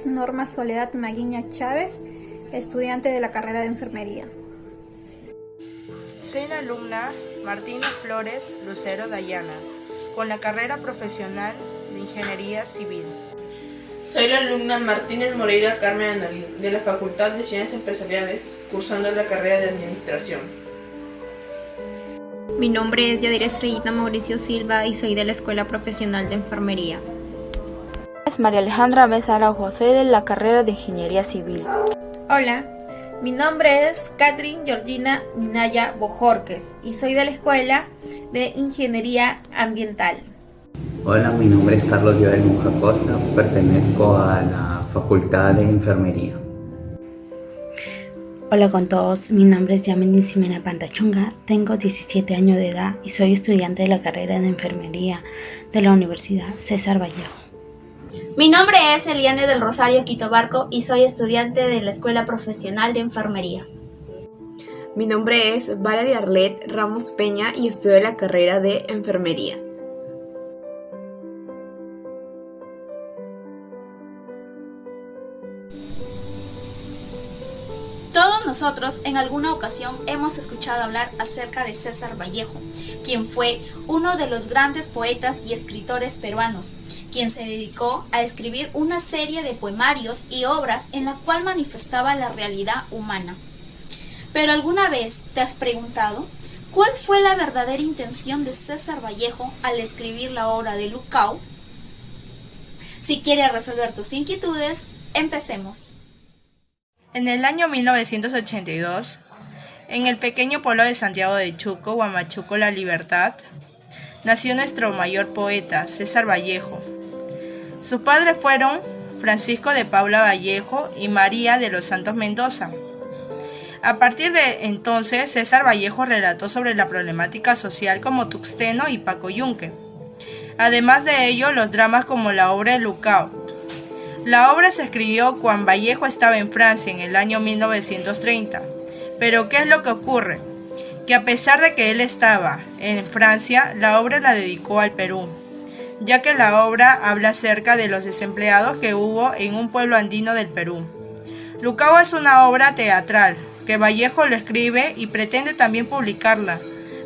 es Norma Soledad Maguiña Chávez, estudiante de la carrera de enfermería. Soy la alumna Martina Flores Lucero Dayana, con la carrera profesional de Ingeniería Civil. Soy la alumna Martínez Moreira Carmen Analín, de la Facultad de Ciencias Empresariales, cursando la carrera de Administración. Mi nombre es Yadira Estrellita Mauricio Silva y soy de la Escuela Profesional de Enfermería. Es María Alejandra Mesa Araujo, soy de la carrera de Ingeniería Civil. Hola, mi nombre es Catherine Georgina Minaya Bojorques y soy de la Escuela de Ingeniería Ambiental. Hola, mi nombre es Carlos Joel Muja Costa, pertenezco a la Facultad de Enfermería. Hola con todos, mi nombre es Yamelin Ximena Pantachunga, tengo 17 años de edad y soy estudiante de la carrera de Enfermería de la Universidad César Vallejo. Mi nombre es Eliane del Rosario Quito Barco y soy estudiante de la Escuela Profesional de Enfermería. Mi nombre es Valeria Arlet Ramos Peña y estudio la carrera de Enfermería. Todos nosotros en alguna ocasión hemos escuchado hablar acerca de César Vallejo, quien fue uno de los grandes poetas y escritores peruanos, quien se dedicó a escribir una serie de poemarios y obras en la cual manifestaba la realidad humana. Pero ¿alguna vez te has preguntado cuál fue la verdadera intención de César Vallejo al escribir la obra de Lucao? Si quieres resolver tus inquietudes, empecemos. En el año 1982, en el pequeño pueblo de Santiago de Chuco, Huamachuco, La Libertad, nació nuestro mayor poeta, César Vallejo. Sus padres fueron Francisco de Paula Vallejo y María de los Santos Mendoza. A partir de entonces, César Vallejo relató sobre la problemática social como Tuxteno y Paco Yunque. Además de ello, los dramas como la obra de Lucao. La obra se escribió cuando Vallejo estaba en Francia en el año 1930. Pero ¿qué es lo que ocurre? Que a pesar de que él estaba en Francia, la obra la dedicó al Perú, ya que la obra habla acerca de los desempleados que hubo en un pueblo andino del Perú. Lucao es una obra teatral, que Vallejo lo escribe y pretende también publicarla,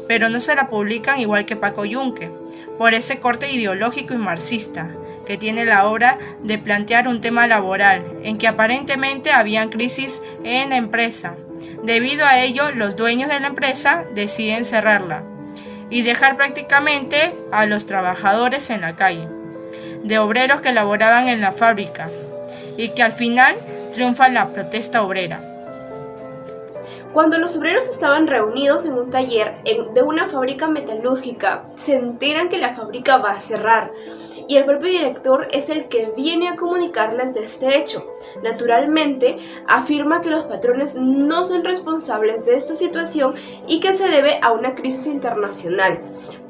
pero no se la publican igual que Paco Yunque, por ese corte ideológico y marxista que tiene la obra de plantear un tema laboral, en que aparentemente habían crisis en la empresa. Debido a ello, los dueños de la empresa deciden cerrarla y dejar prácticamente a los trabajadores en la calle, de obreros que laboraban en la fábrica, y que al final triunfa la protesta obrera. Cuando los obreros estaban reunidos en un taller de una fábrica metalúrgica, se enteran que la fábrica va a cerrar y el propio director es el que viene a comunicarles de este hecho. Naturalmente, afirma que los patrones no son responsables de esta situación y que se debe a una crisis internacional.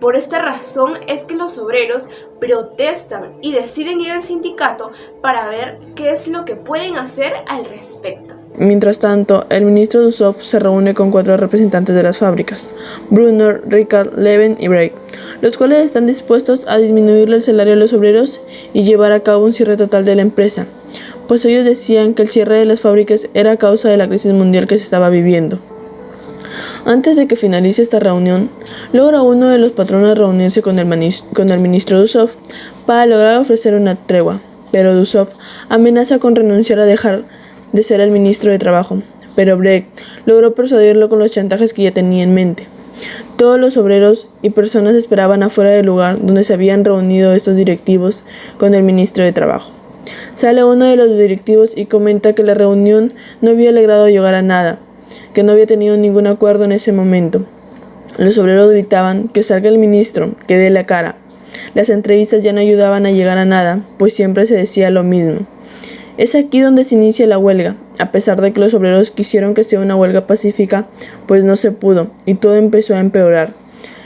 Por esta razón es que los obreros protestan y deciden ir al sindicato para ver qué es lo que pueden hacer al respecto. Mientras tanto, el ministro Dussopt se reúne con 4 representantes de las fábricas, Brunner, Ricard, Leven y Break, los cuales están dispuestos a disminuirle el salario a los obreros y llevar a cabo un cierre total de la empresa, pues ellos decían que el cierre de las fábricas era a causa de la crisis mundial que se estaba viviendo. Antes de que finalice esta reunión, logra uno de los patrones reunirse con el ministro Dussopt para lograr ofrecer una tregua, pero Dussopt amenaza con renunciar a dejar de ser el ministro de Trabajo, pero Brecht logró persuadirlo con los chantajes que ya tenía en mente. Todos los obreros y personas esperaban afuera del lugar donde se habían reunido estos directivos con el ministro de Trabajo. Sale uno de los directivos y comenta que la reunión no había logrado llegar a nada, que no había tenido ningún acuerdo en ese momento. Los obreros gritaban que salga el ministro, que dé la cara. Las entrevistas ya no ayudaban a llegar a nada, pues siempre se decía lo mismo. Es aquí donde se inicia la huelga, a pesar de que los obreros quisieron que sea una huelga pacífica, pues no se pudo, y todo empezó a empeorar.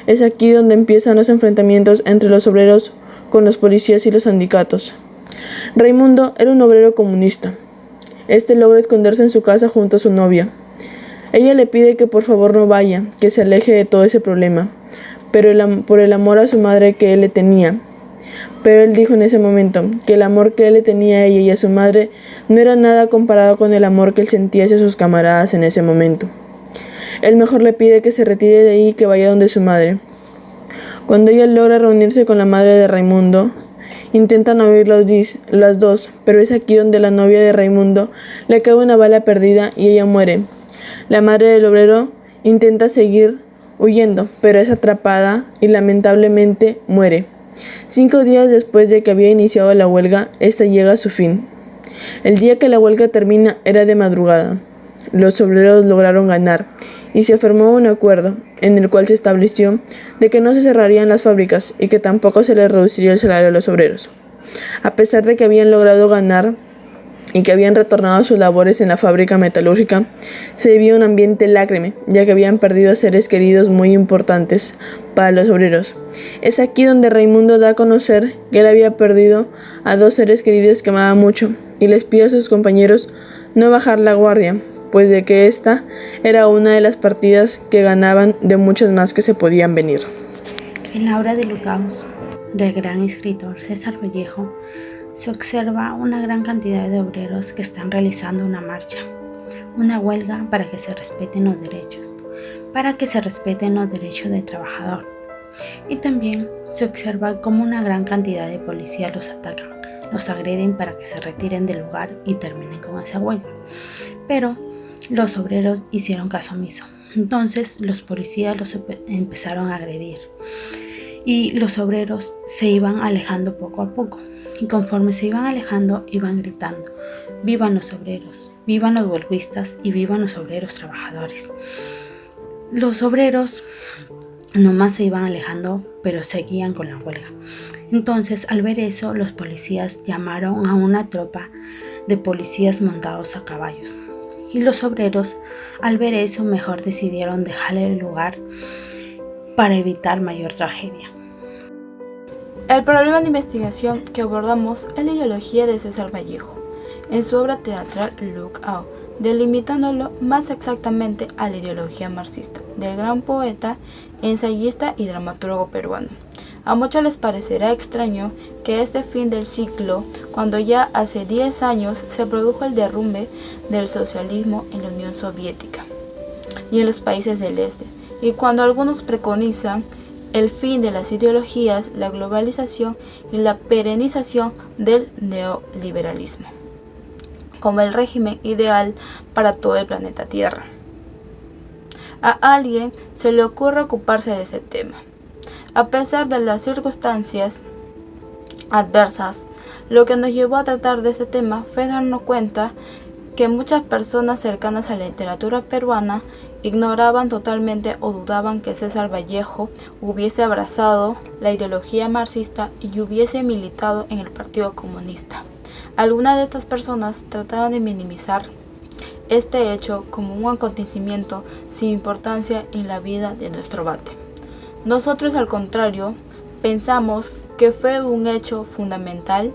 Es aquí donde empiezan los enfrentamientos entre los obreros con los policías y los sindicatos. Raimundo era un obrero comunista. Este logra esconderse en su casa junto a su novia. Ella le pide que por favor no vaya, que se aleje de todo ese problema, pero por el amor a su madre que él le tenía. pero él dijo en ese momento que el amor que él le tenía a ella y a su madre no era nada comparado con el amor que él sentía hacia sus camaradas en ese momento. Él mejor le pide que se retire de ahí y que vaya donde su madre. Cuando ella logra reunirse con la madre de Raimundo, intentan huir las dos, pero es aquí donde la novia de Raimundo le cae una bala perdida y ella muere. La madre del obrero intenta seguir huyendo, pero es atrapada y lamentablemente muere. 5 días después de que había iniciado la huelga, esta llega a su fin. El día que la huelga termina era de madrugada. Los obreros lograron ganar y se firmó un acuerdo en el cual se estableció de que no se cerrarían las fábricas y que tampoco se les reduciría el salario a los obreros. A pesar de que habían logrado ganar y que habían retornado a sus labores en la fábrica metalúrgica, se vivía un ambiente lágrime, ya que habían perdido a seres queridos muy importantes para los obreros. Es aquí donde Raimundo da a conocer que él había perdido a 2 seres queridos que amaba mucho y les pide a sus compañeros no bajar la guardia, pues de que esta era una de las partidas que ganaban de muchas más que se podían venir. En la obra de Lucaus, del gran escritor César Vallejo, se observa una gran cantidad de obreros que están realizando una marcha, una huelga para que se respeten los derechos del trabajador. Y también se observa cómo una gran cantidad de policías los atacan, los agreden para que se retiren del lugar y terminen con esa huelga. Pero los obreros hicieron caso omiso. Entonces los policías los empezaron a agredir y los obreros se iban alejando poco a poco. Y conforme se iban alejando, iban gritando: ¡vivan los obreros! ¡Vivan los huelguistas! Y ¡vivan los obreros trabajadores! Los obreros nomás se iban alejando, pero seguían con la huelga. Entonces, al ver eso, los policías llamaron a una tropa de policías montados a caballos. Y los obreros, al ver eso, mejor decidieron dejar el lugar para evitar mayor tragedia. El problema de investigación que abordamos es la ideología de César Vallejo, en su obra teatral Look Out, delimitándolo más exactamente a la ideología marxista del gran poeta, ensayista y dramaturgo peruano. A muchos les parecerá extraño que este fin del siglo, cuando ya hace 10 años se produjo el derrumbe del socialismo en la Unión Soviética y en los países del este, y cuando algunos preconizan el fin de las ideologías, la globalización y la perenización del neoliberalismo como el régimen ideal para todo el planeta Tierra. A alguien se le ocurre ocuparse de ese tema. A pesar de las circunstancias adversas, lo que nos llevó a tratar de este tema fue darnos cuenta que muchas personas cercanas a la literatura peruana ignoraban totalmente o dudaban que César Vallejo hubiese abrazado la ideología marxista y hubiese militado en el Partido Comunista. Algunas de estas personas trataban de minimizar este hecho como un acontecimiento sin importancia en la vida de nuestro Bate. Nosotros, al contrario, pensamos que fue un hecho fundamental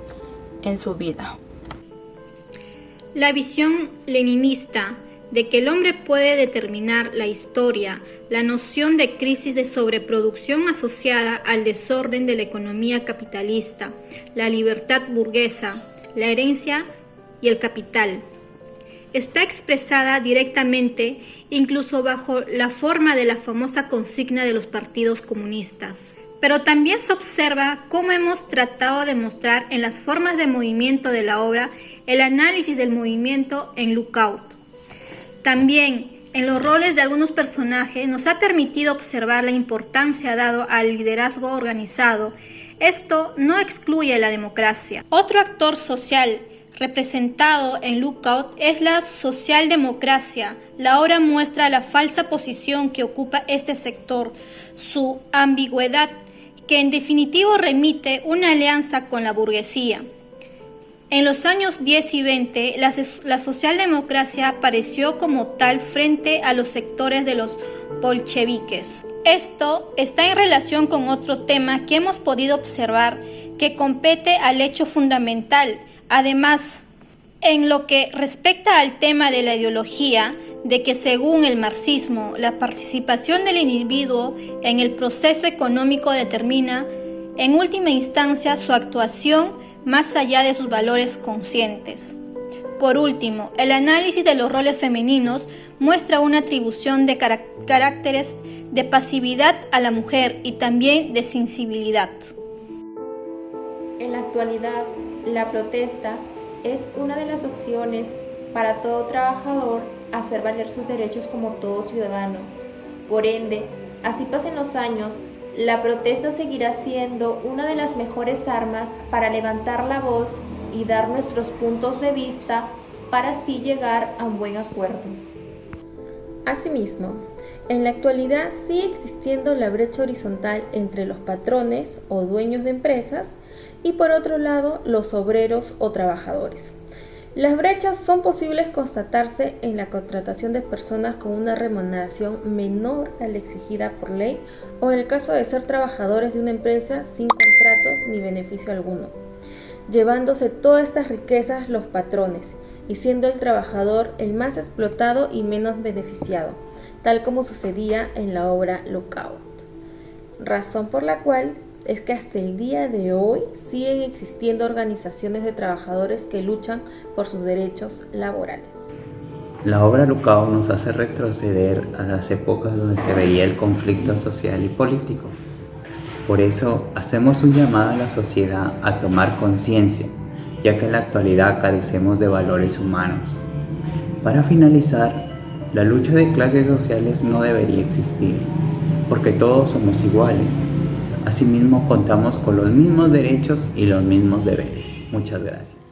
en su vida. La visión leninista de que el hombre puede determinar la historia, la noción de crisis de sobreproducción asociada al desorden de la economía capitalista, la libertad burguesa, la herencia y el capital, está expresada directamente incluso bajo la forma de la famosa consigna de los partidos comunistas. Pero también se observa cómo hemos tratado de mostrar en las formas de movimiento de la obra el análisis del movimiento en Look Out. También en los roles de algunos personajes nos ha permitido observar la importancia dada al liderazgo organizado. Esto no excluye la democracia. Otro actor social representado en Look Out es la socialdemocracia. La obra muestra la falsa posición que ocupa este sector, su ambigüedad, que en definitivo remite una alianza con la burguesía. En los años 10 y 20, la socialdemocracia apareció como tal frente a los sectores de los bolcheviques. Esto está en relación con otro tema que hemos podido observar que compete al hecho fundamental. Además, en lo que respecta al tema de la ideología, de que según el marxismo, la participación del individuo en el proceso económico determina En última instancia, su actuación más allá de sus valores conscientes. Por último, el análisis de los roles femeninos muestra una atribución de caracteres de pasividad a la mujer y también de sensibilidad. En la actualidad, la protesta es una de las opciones para todo trabajador hacer valer sus derechos como todo ciudadano. Por ende, así pasen los años, la protesta seguirá siendo una de las mejores armas para levantar la voz y dar nuestros puntos de vista para así llegar a un buen acuerdo. Asimismo, en la actualidad sigue existiendo la brecha horizontal entre los patrones o dueños de empresas y por otro lado los obreros o trabajadores. Las brechas son posibles constatarse en la contratación de personas con una remuneración menor a la exigida por ley o en el caso de ser trabajadores de una empresa sin contratos ni beneficio alguno, llevándose todas estas riquezas los patrones y siendo el trabajador el más explotado y menos beneficiado, tal como sucedía en la obra Lookout. Razón por la cual es que hasta el día de hoy siguen existiendo organizaciones de trabajadores que luchan por sus derechos laborales. La obra Lookout nos hace retroceder a las épocas donde se veía el conflicto social y político. Por eso hacemos un llamado a la sociedad a tomar conciencia, ya que en la actualidad carecemos de valores humanos. Para finalizar, la lucha de clases sociales no debería existir, porque todos somos iguales. Asimismo, contamos con los mismos derechos y los mismos deberes. Muchas gracias.